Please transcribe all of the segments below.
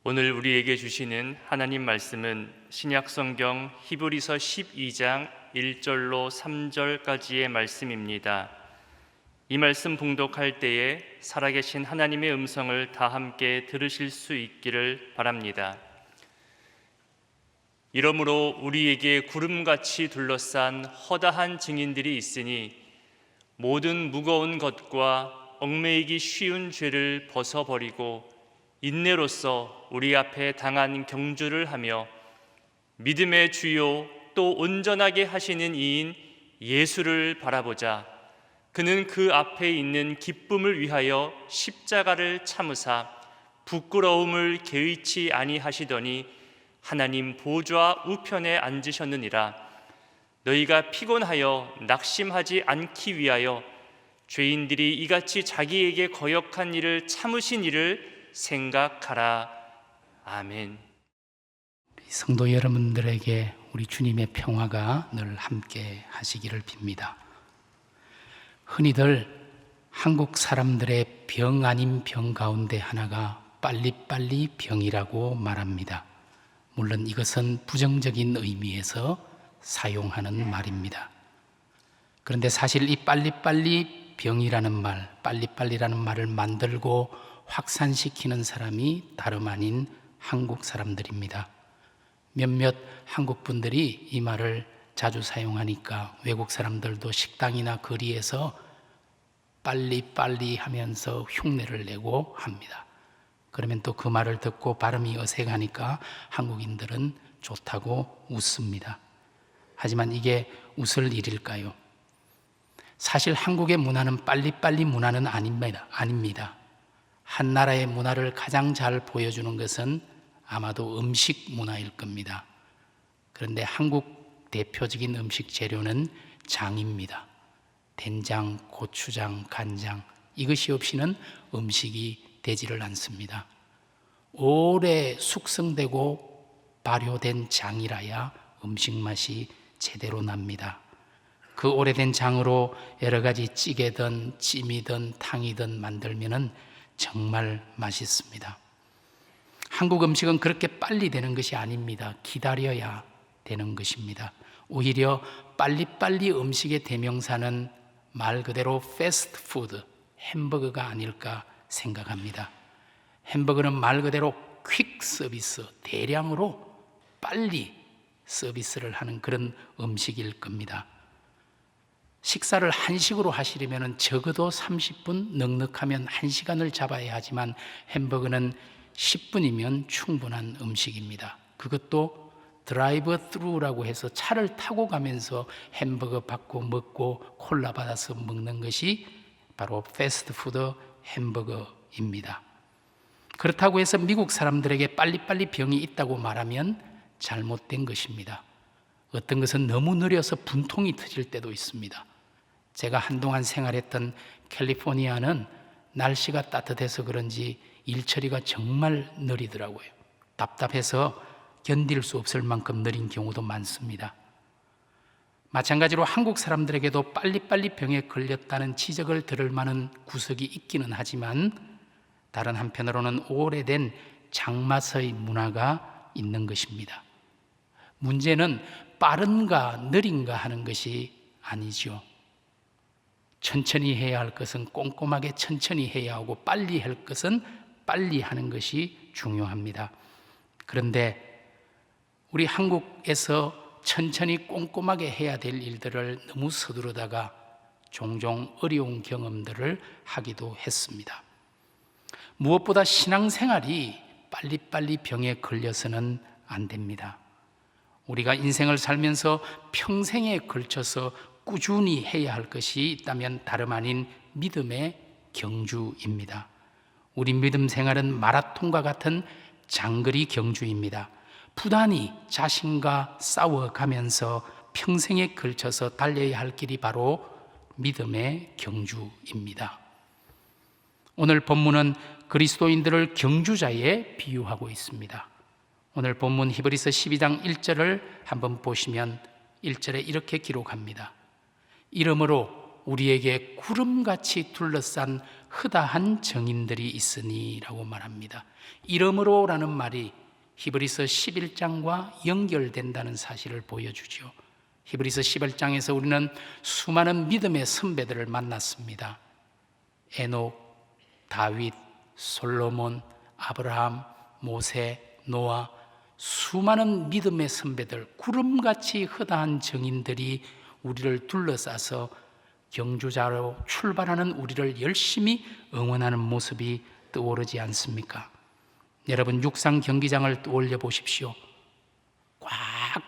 오늘 우리에게 주시는 하나님 말씀은 신약성경 히브리서 12장 1절로 3절까지의 말씀입니다. 이 말씀 봉독할 때에 살아계신 하나님의 음성을 다 함께 들으실 수 있기를 바랍니다. 이러므로 우리에게 구름같이 둘러싼 허다한 증인들이 있으니 모든 무거운 것과 얽매이기 쉬운 죄를 벗어버리고 인내로써 우리 앞에 당한 경주를 하며 믿음의 주요 또 온전하게 하시는 이인 예수를 바라보자. 그는 그 앞에 있는 기쁨을 위하여 십자가를 참으사 부끄러움을 개의치 아니하시더니 하나님 보좌 우편에 앉으셨느니라. 너희가 피곤하여 낙심하지 않기 위하여 죄인들이 이같이 자기에게 거역한 일을 참으신 일을 생각하라. 아멘. 성도 여러분들에게 우리 주님의 평화가 늘 함께 하시기를 빕니다. 흔히들 한국 사람들의 병 아닌 병 가운데 하나가 빨리빨리 병이라고 말합니다. 물론 이것은 부정적인 의미에서 사용하는 말입니다. 그런데 사실 이 빨리빨리 병이라는 말, 빨리빨리라는 말을 만들고 확산시키는 사람이 다름 아닌 한국 사람들입니다. 몇몇 한국 분들이 이 말을 자주 사용하니까 외국 사람들도 식당이나 거리에서 빨리빨리 하면서 흉내를 내고 합니다. 그러면 또 그 말을 듣고 발음이 어색하니까 한국인들은 좋다고 웃습니다. 하지만 이게 웃을 일일까요? 사실 한국의 문화는 빨리빨리 문화는 아닙니다. 한 나라의 문화를 가장 잘 보여주는 것은 아마도 음식 문화일 겁니다. 그런데 한국 대표적인 음식 재료는 장입니다. 된장, 고추장, 간장, 이것이 없이는 음식이 되지를 않습니다. 오래 숙성되고 발효된 장이라야 음식 맛이 제대로 납니다. 그 오래된 장으로 여러 가지 찌개든 찜이든 탕이든 만들면은 정말 맛있습니다. 한국 음식은 그렇게 빨리 되는 것이 아닙니다. 기다려야 되는 것입니다. 오히려 빨리빨리 음식의 대명사는 말 그대로 패스트푸드, 햄버거가 아닐까 생각합니다. 햄버거는 말 그대로 퀵 서비스, 대량으로 빨리 서비스를 하는 그런 음식일 겁니다. 식사를 한식으로 하시려면 적어도 30분, 넉넉하면 1시간을 잡아야 하지만 햄버거는 10분이면 충분한 음식입니다. 그것도 드라이브 스루라고 해서 차를 타고 가면서 햄버거 받고 먹고 콜라 받아서 먹는 것이 바로 패스트푸드 햄버거입니다. 그렇다고 해서 미국 사람들에게 빨리빨리 병이 있다고 말하면 잘못된 것입니다. 어떤 것은 너무 느려서 분통이 터질 때도 있습니다. 제가 한동안 생활했던 캘리포니아는 날씨가 따뜻해서 그런지 일처리가 정말 느리더라고요. 답답해서 견딜 수 없을 만큼 느린 경우도 많습니다. 마찬가지로 한국 사람들에게도 빨리빨리 병에 걸렸다는 지적을 들을 만한 구석이 있기는 하지만 다른 한편으로는 오래된 장맛의 문화가 있는 것입니다. 문제는 빠른가 느린가 하는 것이 아니죠. 천천히 해야 할 것은 꼼꼼하게 천천히 해야 하고 빨리 할 것은 빨리 하는 것이 중요합니다. 그런데 우리 한국에서 천천히 꼼꼼하게 해야 될 일들을 너무 서두르다가 종종 어려운 경험들을 하기도 했습니다. 무엇보다 신앙생활이 빨리빨리 병에 걸려서는 안 됩니다. 우리가 인생을 살면서 평생에 걸쳐서 꾸준히 해야 할 것이 있다면 다름 아닌 믿음의 경주입니다. 우리 믿음 생활은 마라톤과 같은 장거리 경주입니다. 부단히 자신과 싸워가면서 평생에 걸쳐서 달려야 할 길이 바로 믿음의 경주입니다. 오늘 본문은 그리스도인들을 경주자에 비유하고 있습니다. 오늘 본문 히브리서 12장 1절을 한번 보시면 1절에 이렇게 기록합니다. 이러므로 우리에게 구름같이 둘러싼 흐다한 정인들이 있으니라고 말합니다. 이러므로라는 말이 히브리서 11장과 연결된다는 사실을 보여주죠. 히브리서 11장에서 우리는 수많은 믿음의 선배들을 만났습니다. 에녹, 다윗, 솔로몬, 아브라함, 모세, 노아, 수많은 믿음의 선배들, 구름같이 흐다한 정인들이 우리를 둘러싸서 경주자로 출발하는 우리를 열심히 응원하는 모습이 떠오르지 않습니까? 여러분, 육상 경기장을 떠올려 보십시오. 꽉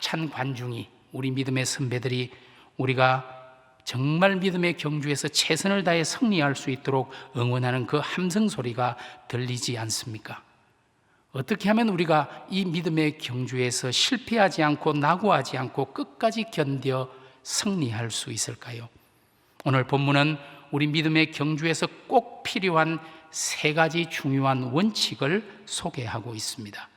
찬 관중이, 우리 믿음의 선배들이 우리가 정말 믿음의 경주에서 최선을 다해 승리할 수 있도록 응원하는 그 함성 소리가 들리지 않습니까? 어떻게 하면 우리가 이 믿음의 경주에서 실패하지 않고 낙오하지 않고 끝까지 견뎌 승리할 수 있을까요? 오늘 본문은 우리 믿음의 경주에서 꼭 필요한 세 가지 중요한 원칙을 소개하고 있습니다.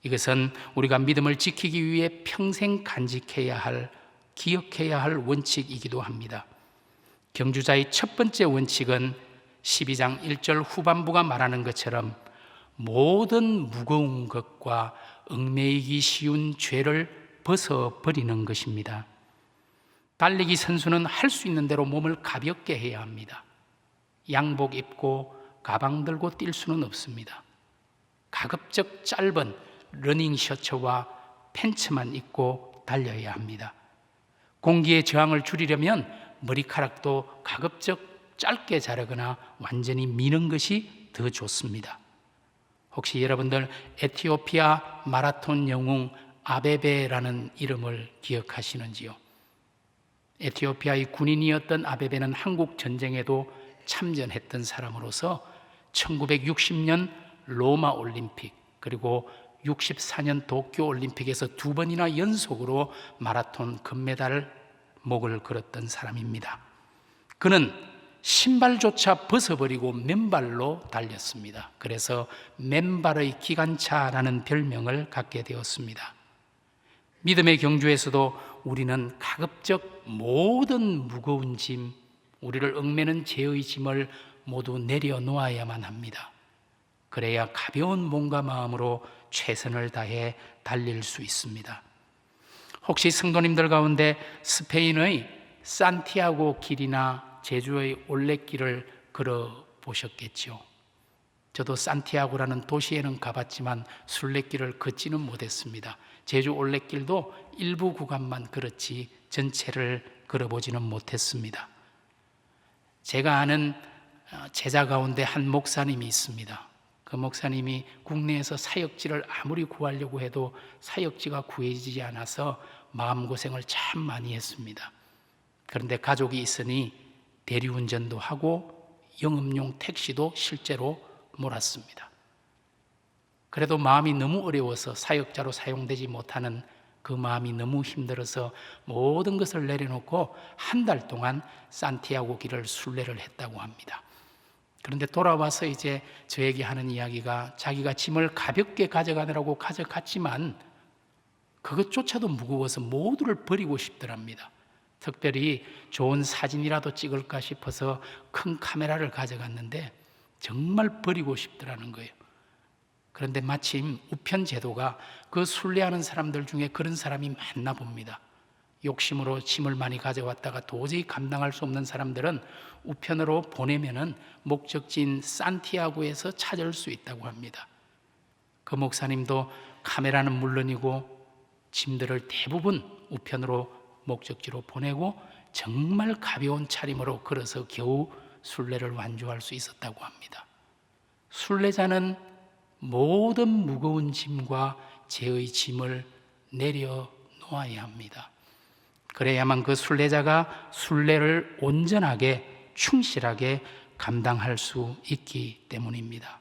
이것은 우리가 믿음을 지키기 위해 평생 간직해야 할, 기억해야 할 원칙이기도 합니다. 경주자의 첫 번째 원칙은 12장 1절 후반부가 말하는 것처럼 모든 무거운 것과 얽매이기 쉬운 죄를 벗어버리는 것입니다. 달리기 선수는 할 수 있는 대로 몸을 가볍게 해야 합니다. 양복 입고 가방 들고 뛸 수는 없습니다. 가급적 짧은 러닝 셔츠와 팬츠만 입고 달려야 합니다. 공기의 저항을 줄이려면 머리카락도 가급적 짧게 자르거나 완전히 미는 것이 더 좋습니다. 혹시 여러분들 에티오피아 마라톤 영웅 아베베라는 이름을 기억하시는지요? 에티오피아의 군인이었던 아베베는 한국 전쟁에도 참전했던 사람으로서 1960년 로마 올림픽 그리고 64년 도쿄 올림픽에서 두 번이나 연속으로 마라톤 금메달 목을 걸었던 사람입니다. 그는 신발조차 벗어버리고 맨발로 달렸습니다. 그래서 맨발의 기관차라는 별명을 갖게 되었습니다. 믿음의 경주에서도 우리는 가급적 모든 무거운 짐, 우리를 얽매는 죄의 짐을 모두 내려놓아야만 합니다. 그래야 가벼운 몸과 마음으로 최선을 다해 달릴 수 있습니다. 혹시 성도님들 가운데 스페인의 산티아고 길이나 제주의 올레길을 걸어보셨겠죠. 저도 산티아고라는 도시에는 가봤지만 순례길을 걷지는 못했습니다. 제주 올레길도 일부 구간만 걸었지 전체를 걸어보지는 못했습니다. 제가 아는 제자 가운데 한 목사님이 있습니다. 그 목사님이 국내에서 사역지를 아무리 구하려고 해도 사역지가 구해지지 않아서 마음고생을 참 많이 했습니다. 그런데 가족이 있으니 대리운전도 하고 영업용 택시도 실제로 몰았습니다. 그래도 마음이 너무 어려워서 사역자로 사용되지 못하는 그 마음이 너무 힘들어서 모든 것을 내려놓고 한 달 동안 산티아고 길을 순례를 했다고 합니다. 그런데 돌아와서 이제 저에게 하는 이야기가 자기가 짐을 가볍게 가져가느라고 가져갔지만 그것조차도 무거워서 모두를 버리고 싶더랍니다. 특별히 좋은 사진이라도 찍을까 싶어서 큰 카메라를 가져갔는데 정말 버리고 싶더라는 거예요. 그런데 마침 우편 제도가 그 순례하는 사람들 중에 그런 사람이 많나 봅니다. 욕심으로 짐을 많이 가져왔다가 도저히 감당할 수 없는 사람들은 우편으로 보내면은 목적지인 산티아고에서 찾을 수 있다고 합니다. 그 목사님도 카메라는 물론이고 짐들을 대부분 우편으로 목적지로 보내고 정말 가벼운 차림으로 걸어서 겨우 순례를 완주할 수 있었다고 합니다. 순례자는 모든 무거운 짐과 죄의 짐을 내려놓아야 합니다. 그래야만 그 순례자가 순례를 온전하게 충실하게 감당할 수 있기 때문입니다.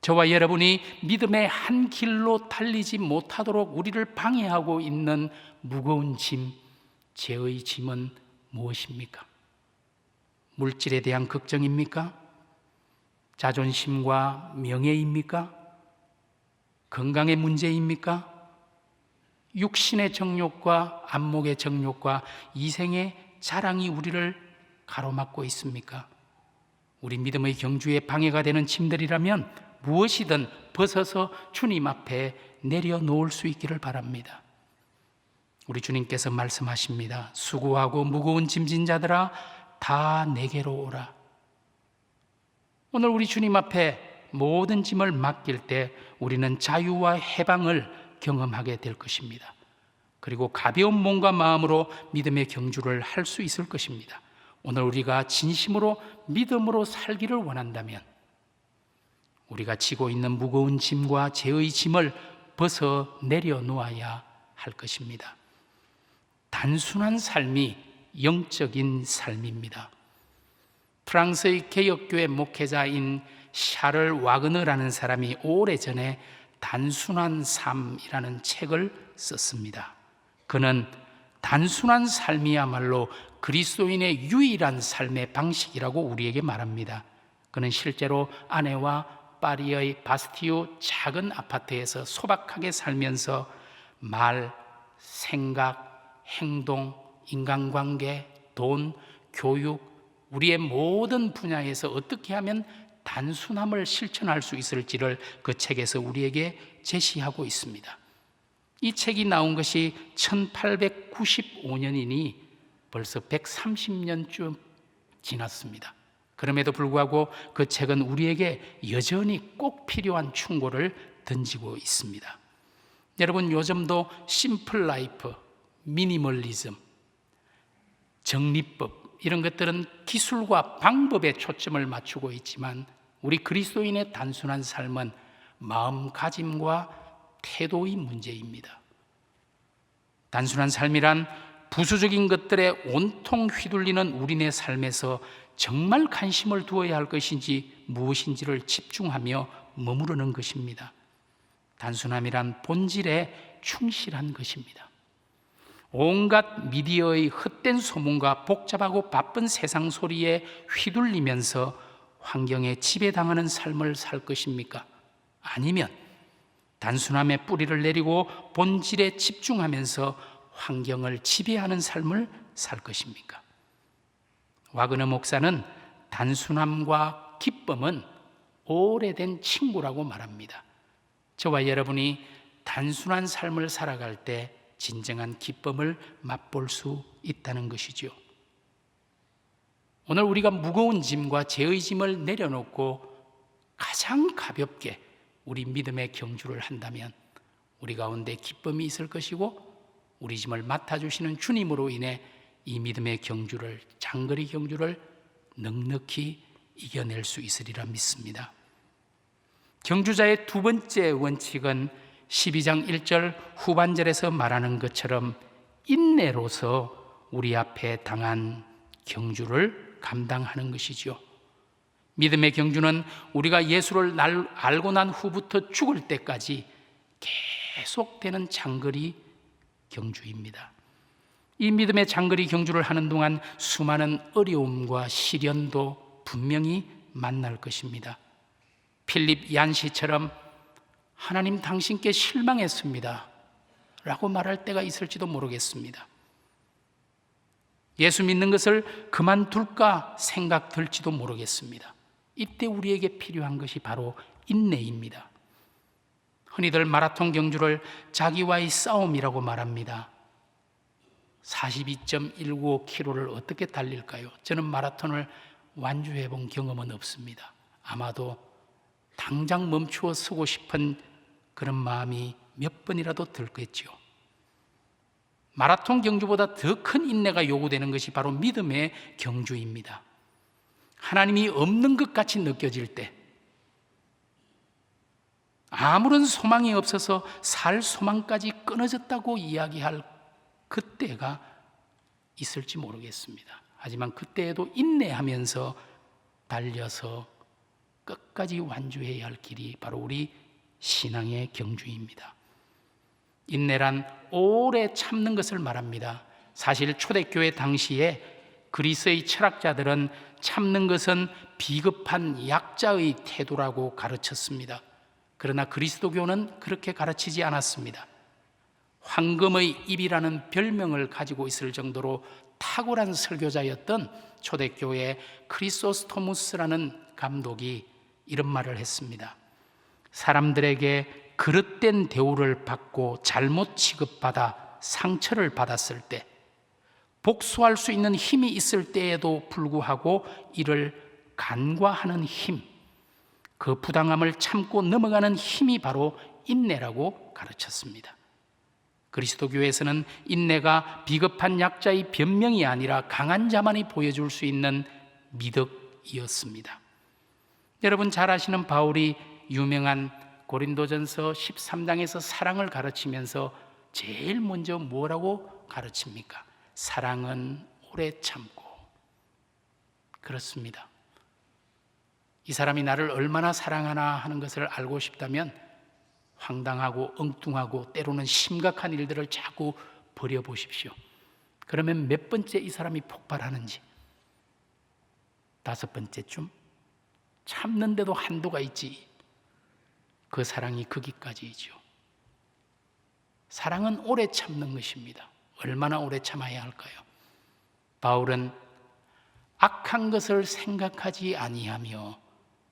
저와 여러분이 믿음의 한 길로 달리지 못하도록 우리를 방해하고 있는 무거운 짐, 죄의 짐은 무엇입니까? 물질에 대한 걱정입니까? 자존심과 명예입니까? 건강의 문제입니까? 육신의 정욕과 안목의 정욕과 이생의 자랑이 우리를 가로막고 있습니까? 우리 믿음의 경주에 방해가 되는 짐들이라면 무엇이든 벗어서 주님 앞에 내려놓을 수 있기를 바랍니다. 우리 주님께서 말씀하십니다. 수고하고 무거운 짐진 자들아 다 내게로 오라. 오늘 우리 주님 앞에 모든 짐을 맡길 때 우리는 자유와 해방을 경험하게 될 것입니다. 그리고 가벼운 몸과 마음으로 믿음의 경주를 할 수 있을 것입니다. 오늘 우리가 진심으로 믿음으로 살기를 원한다면 우리가 지고 있는 무거운 짐과 죄의 짐을 벗어 내려놓아야 할 것입니다. 단순한 삶이 영적인 삶입니다. 프랑스의 개혁교회 목회자인 샤를 와그너라는 사람이 오래전에 단순한 삶이라는 책을 썼습니다. 그는 단순한 삶이야말로 그리스도인의 유일한 삶의 방식이라고 우리에게 말합니다. 그는 실제로 아내와 파리의 바스티유 작은 아파트에서 소박하게 살면서 말, 생각, 행동, 인간관계, 돈, 교육, 우리의 모든 분야에서 어떻게 하면 단순함을 실천할 수 있을지를 그 책에서 우리에게 제시하고 있습니다. 이 책이 나온 것이 1895년이니 벌써 130년쯤 지났습니다. 그럼에도 불구하고 그 책은 우리에게 여전히 꼭 필요한 충고를 던지고 있습니다. 여러분, 요즘도 심플 라이프, 미니멀리즘, 정리법 이런 것들은 기술과 방법에 초점을 맞추고 있지만 우리 그리스도인의 단순한 삶은 마음가짐과 태도의 문제입니다. 단순한 삶이란 부수적인 것들에 온통 휘둘리는 우리네 삶에서 정말 관심을 두어야 할 것인지 무엇인지를 집중하며 머무르는 것입니다. 단순함이란 본질에 충실한 것입니다. 온갖 미디어의 헛된 소문과 복잡하고 바쁜 세상 소리에 휘둘리면서 환경에 지배당하는 삶을 살 것입니까? 아니면 단순함에 뿌리를 내리고 본질에 집중하면서 환경을 지배하는 삶을 살 것입니까? 와그너 목사는 단순함과 기쁨은 오래된 친구라고 말합니다. 저와 여러분이 단순한 삶을 살아갈 때 진정한 기쁨을 맛볼 수 있다는 것이죠. 오늘 우리가 무거운 짐과 죄의 짐을 내려놓고 가장 가볍게 우리 믿음의 경주를 한다면 우리 가운데 기쁨이 있을 것이고 우리 짐을 맡아주시는 주님으로 인해 이 믿음의 경주를, 장거리 경주를 넉넉히 이겨낼 수 있으리라 믿습니다. 경주자의 두 번째 원칙은 12장 1절 후반절에서 말하는 것처럼 인내로서 우리 앞에 당한 경주를 감당하는 것이죠. 믿음의 경주는 우리가 예수를 알고 난 후부터 죽을 때까지 계속되는 장거리 경주입니다. 이 믿음의 장거리 경주를 하는 동안 수많은 어려움과 시련도 분명히 만날 것입니다. 필립 얀시처럼 하나님 당신께 실망했습니다 라고 말할 때가 있을지도 모르겠습니다. 예수 믿는 것을 그만둘까 생각될지도 모르겠습니다. 이때 우리에게 필요한 것이 바로 인내입니다. 흔히들 마라톤 경주를 자기와의 싸움이라고 말합니다. 42.195km를 어떻게 달릴까요? 저는 마라톤을 완주해 본 경험은 없습니다. 아마도 당장 멈추어 서고 싶은 그런 마음이 몇 번이라도 들겠죠. 마라톤 경주보다 더 큰 인내가 요구되는 것이 바로 믿음의 경주입니다. 하나님이 없는 것 같이 느껴질 때, 아무런 소망이 없어서 살 소망까지 끊어졌다고 이야기할 그때가 있을지 모르겠습니다. 하지만 그때에도 인내하면서 달려서 끝까지 완주해야 할 길이 바로 우리 신앙의 경주입니다. 인내란 오래 참는 것을 말합니다. 사실 초대교회 당시에 그리스의 철학자들은 참는 것은 비겁한 약자의 태도라고 가르쳤습니다. 그러나 그리스도교는 그렇게 가르치지 않았습니다. 황금의 입이라는 별명을 가지고 있을 정도로 탁월한 설교자였던 초대교회 크리소스토무스라는 감독이 이런 말을 했습니다. 사람들에게 그릇된 대우를 받고 잘못 취급받아 상처를 받았을 때, 복수할 수 있는 힘이 있을 때에도 불구하고 이를 간과하는 힘, 그 부당함을 참고 넘어가는 힘이 바로 인내라고 가르쳤습니다. 그리스도 교회에서는 인내가 비겁한 약자의 변명이 아니라 강한 자만이 보여줄 수 있는 미덕이었습니다. 여러분 잘 아시는 바울이 유명한 고린도전서 13장에서 사랑을 가르치면서 제일 먼저 뭐라고 가르칩니까? 사랑은 오래 참고. 그렇습니다. 이 사람이 나를 얼마나 사랑하나 하는 것을 알고 싶다면 황당하고 엉뚱하고 때로는 심각한 일들을 자꾸 버려보십시오. 그러면 몇 번째 이 사람이 폭발하는지, 5번째쯤? 참는데도 한도가 있지. 그 사랑이 거기까지이죠. 사랑은 오래 참는 것입니다. 얼마나 오래 참아야 할까요? 바울은 악한 것을 생각하지 아니하며,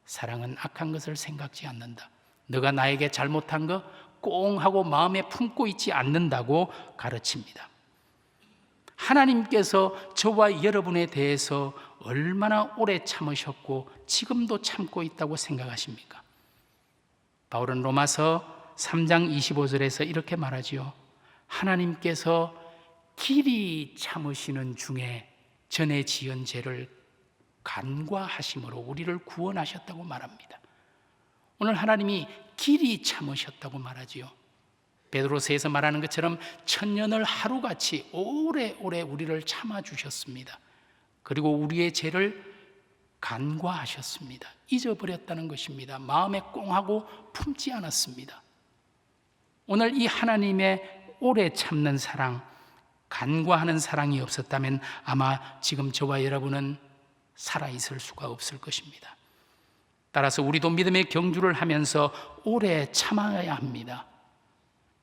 사랑은 악한 것을 생각지 않는다. 너가 나에게 잘못한 거 꽁 하고 마음에 품고 있지 않는다고 가르칩니다. 하나님께서 저와 여러분에 대해서 얼마나 오래 참으셨고 지금도 참고 있다고 생각하십니까? 바울은 로마서 3장 25절에서 이렇게 말하지요. 하나님께서 길이 참으시는 중에 전에 지은 죄를 간과하심으로 우리를 구원하셨다고 말합니다. 오늘 하나님이 길이 참으셨다고 말하지요. 베드로서에서 말하는 것처럼 천년을 하루같이 오래오래 우리를 참아주셨습니다. 그리고 우리의 죄를 간과하셨습니다. 잊어버렸다는 것입니다. 마음에 꽁하고 품지 않았습니다. 오늘 이 하나님의 오래 참는 사랑, 간과하는 사랑이 없었다면 아마 지금 저와 여러분은 살아있을 수가 없을 것입니다. 따라서 우리도 믿음의 경주를 하면서 오래 참아야 합니다.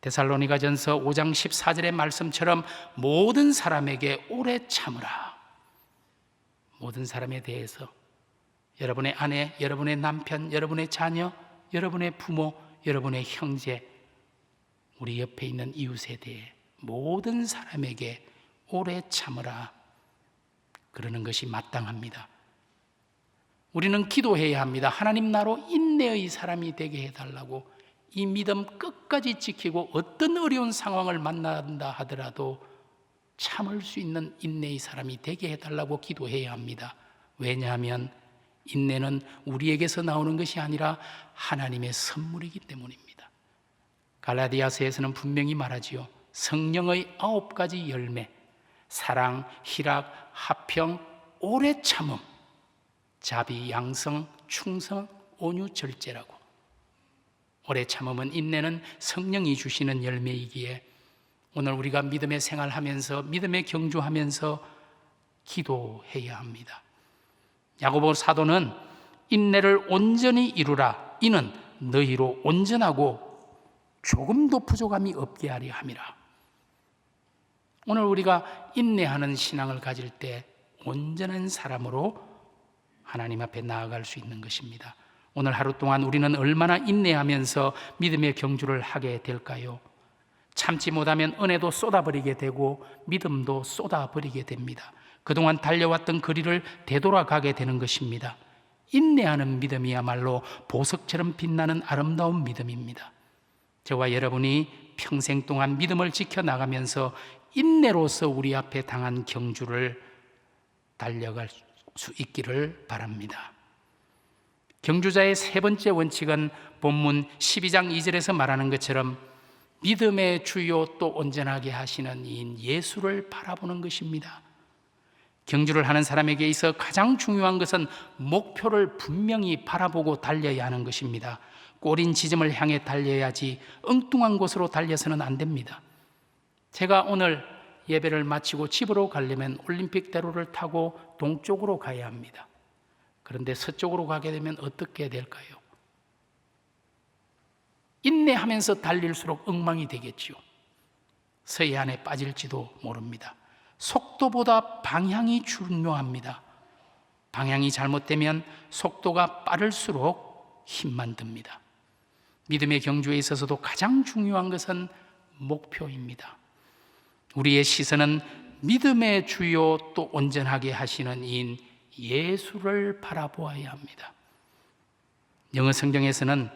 데살로니가전서 5장 14절의 말씀처럼 모든 사람에게 오래 참으라. 모든 사람에 대해서, 여러분의 아내, 여러분의 남편, 여러분의 자녀, 여러분의 부모, 여러분의 형제, 우리 옆에 있는 이웃에 대해 모든 사람에게 오래 참으라. 그러는 것이 마땅합니다. 우리는 기도해야 합니다. 하나님 나로 인내의 사람이 되게 해달라고. 이 믿음 끝까지 지키고 어떤 어려운 상황을 만난다 하더라도 참을 수 있는 인내의 사람이 되게 해달라고 기도해야 합니다. 왜냐하면 인내는 우리에게서 나오는 것이 아니라 하나님의 선물이기 때문입니다. 갈라디아서에서는 분명히 말하지요. 성령의 9가지 열매, 사랑, 희락, 화평, 오래 참음, 자비, 양성, 충성, 온유, 절제라고. 오래 참음은, 인내는 성령이 주시는 열매이기에 오늘 우리가 믿음의 생활하면서, 믿음의 경주하면서 기도해야 합니다. 야고보 사도는 인내를 온전히 이루라. 이는 너희로 온전하고 조금도 부족함이 없게 하려 함이라. 오늘 우리가 인내하는 신앙을 가질 때 온전한 사람으로 하나님 앞에 나아갈 수 있는 것입니다. 오늘 하루 동안 우리는 얼마나 인내하면서 믿음의 경주를 하게 될까요? 참지 못하면 은혜도 쏟아버리게 되고 믿음도 쏟아버리게 됩니다. 그동안 달려왔던 거리를 되돌아가게 되는 것입니다. 인내하는 믿음이야말로 보석처럼 빛나는 아름다운 믿음입니다. 저와 여러분이 평생 동안 믿음을 지켜나가면서 인내로서 우리 앞에 당한 경주를 달려갈 수 있기를 바랍니다. 경주자의 3번째 원칙은 본문 12장 2절에서 말하는 것처럼 믿음의 주요 또 온전하게 하시는 이인 예수를 바라보는 것입니다. 경주를 하는 사람에게 있어 가장 중요한 것은 목표를 분명히 바라보고 달려야 하는 것입니다. 꼬린 지점을 향해 달려야지 엉뚱한 곳으로 달려서는 안 됩니다. 제가 오늘 예배를 마치고 집으로 가려면 올림픽대로를 타고 동쪽으로 가야 합니다. 그런데 서쪽으로 가게 되면 어떻게 될까요? 인내하면서 달릴수록 엉망이 되겠지요. 서해안에 빠질지도 모릅니다. 속도보다 방향이 중요합니다. 방향이 잘못되면 속도가 빠를수록 힘만 듭니다. 믿음의 경주에 있어서도 가장 중요한 것은 목표입니다. 우리의 시선은 믿음의 주요 또 온전하게 하시는 이인 예수를 바라보아야 합니다. 영어 성경에서는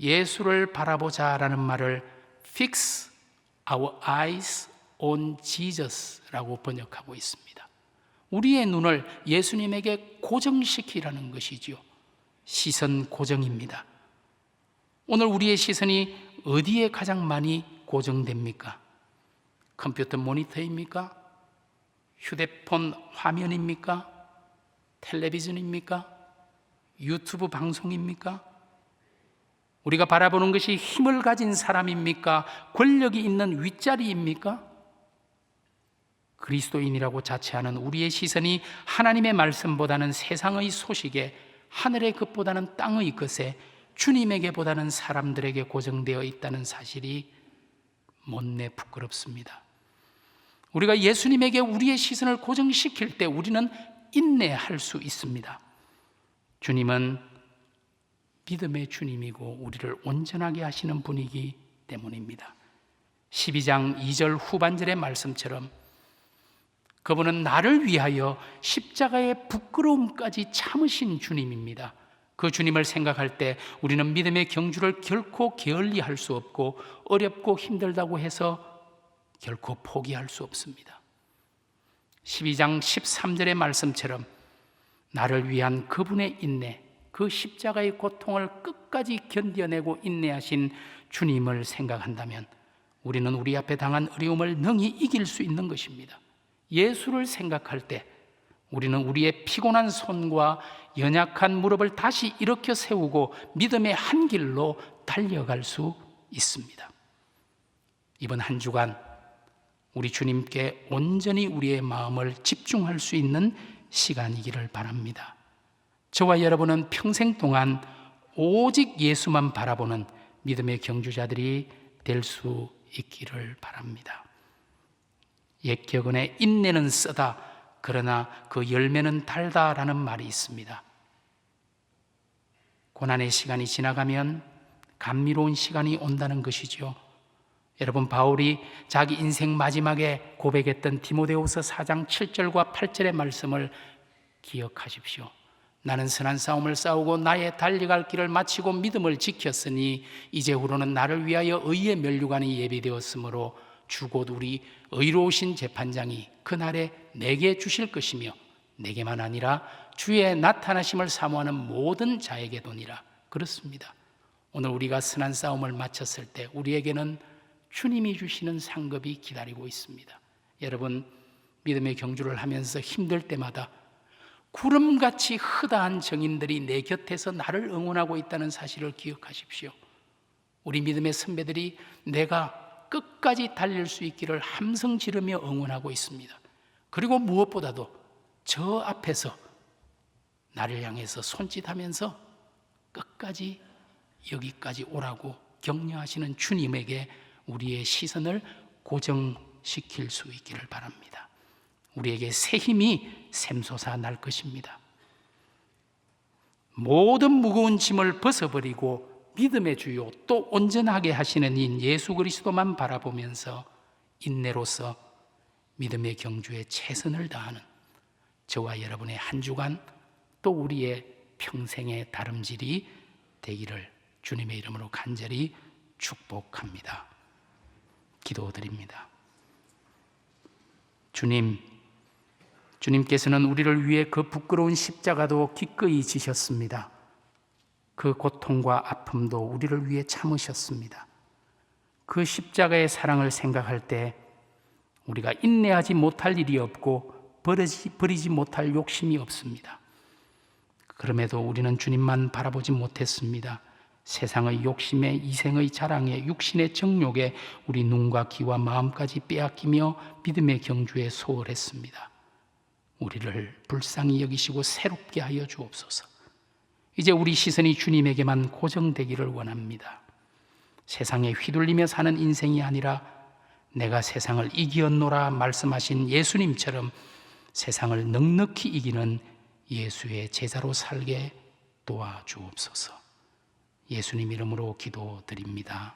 예수를 바라보자라는 말을 Fix our eyes on Jesus 라고 번역하고 있습니다. 우리의 눈을 예수님에게 고정시키라는 것이지요. 시선 고정입니다. 오늘 우리의 시선이 어디에 가장 많이 고정됩니까? 컴퓨터 모니터입니까? 휴대폰 화면입니까? 텔레비전입니까? 유튜브 방송입니까? 우리가 바라보는 것이 힘을 가진 사람입니까? 권력이 있는 윗자리입니까? 그리스도인이라고 자처하는 우리의 시선이 하나님의 말씀보다는 세상의 소식에, 하늘의 것보다는 땅의 것에, 주님에게보다는 사람들에게 고정되어 있다는 사실이 못내 부끄럽습니다. 우리가 예수님에게 우리의 시선을 고정시킬 때 우리는 인내할 수 있습니다. 주님은 믿음의 주님이고 우리를 온전하게 하시는 분이기 때문입니다. 12장 2절 후반절의 말씀처럼 그분은 나를 위하여 십자가의 부끄러움까지 참으신 주님입니다. 그 주님을 생각할 때 우리는 믿음의 경주를 결코 게을리할 수 없고 어렵고 힘들다고 해서 결코 포기할 수 없습니다. 12장 13절의 말씀처럼 나를 위한 그분의 인내, 그 십자가의 고통을 끝까지 견뎌내고 인내하신 주님을 생각한다면 우리는 우리 앞에 당한 어려움을 능히 이길 수 있는 것입니다. 예수를 생각할 때 우리는 우리의 피곤한 손과 연약한 무릎을 다시 일으켜 세우고 믿음의 한 길로 달려갈 수 있습니다. 이번 한 주간 우리 주님께 온전히 우리의 마음을 집중할 수 있는 시간이기를 바랍니다. 저와 여러분은 평생 동안 오직 예수만 바라보는 믿음의 경주자들이 될 수 있기를 바랍니다. 옛 격언에 인내는 쓰다 그러나 그 열매는 달다라는 말이 있습니다. 고난의 시간이 지나가면 감미로운 시간이 온다는 것이죠. 여러분, 바울이 자기 인생 마지막에 고백했던 디모데후서 4장 7절과 8절의 말씀을 기억하십시오. 나는 선한 싸움을 싸우고 나의 달려갈 길을 마치고 믿음을 지켰으니 이제후로는 나를 위하여 의의 면류관이 예비되었으므로 주 곧 우리 의로우신 재판장이 그날에 내게 주실 것이며 내게만 아니라 주의 나타나심을 사모하는 모든 자에게도니라. 그렇습니다. 오늘 우리가 선한 싸움을 마쳤을 때 우리에게는 주님이 주시는 상급이 기다리고 있습니다. 여러분, 믿음의 경주를 하면서 힘들 때마다 구름같이 흐다한 정인들이 내 곁에서 나를 응원하고 있다는 사실을 기억하십시오. 우리 믿음의 선배들이 내가 끝까지 달릴 수 있기를 함성 지르며 응원하고 있습니다. 그리고 무엇보다도 저 앞에서 나를 향해서 손짓하면서 끝까지 여기까지 오라고 격려하시는 주님에게 우리의 시선을 고정시킬 수 있기를 바랍니다. 우리에게 새 힘이 샘솟아 날 것입니다. 모든 무거운 짐을 벗어버리고 믿음의 주요 또 온전하게 하시는 인 예수 그리스도만 바라보면서 인내로서 믿음의 경주에 최선을 다하는 저와 여러분의 한 주간 또 우리의 평생의 다름질이 되기를 주님의 이름으로 간절히 축복합니다. 기도드립니다. 주님께서는 우리를 위해 그 부끄러운 십자가도 기꺼이 지셨습니다. 그 고통과 아픔도 우리를 위해 참으셨습니다. 그 십자가의 사랑을 생각할 때 우리가 인내하지 못할 일이 없고 버리지 못할 욕심이 없습니다. 그럼에도 우리는 주님만 바라보지 못했습니다. 세상의 욕심에, 이생의 자랑에, 육신의 정욕에 우리 눈과 귀와 마음까지 빼앗기며 믿음의 경주에 소홀했습니다. 우리를 불쌍히 여기시고 새롭게 하여 주옵소서. 이제 우리 시선이 주님에게만 고정되기를 원합니다. 세상에 휘둘리며 사는 인생이 아니라 내가 세상을 이기었노라 말씀하신 예수님처럼 세상을 넉넉히 이기는 예수의 제자로 살게 도와주옵소서. 예수님 이름으로 기도드립니다.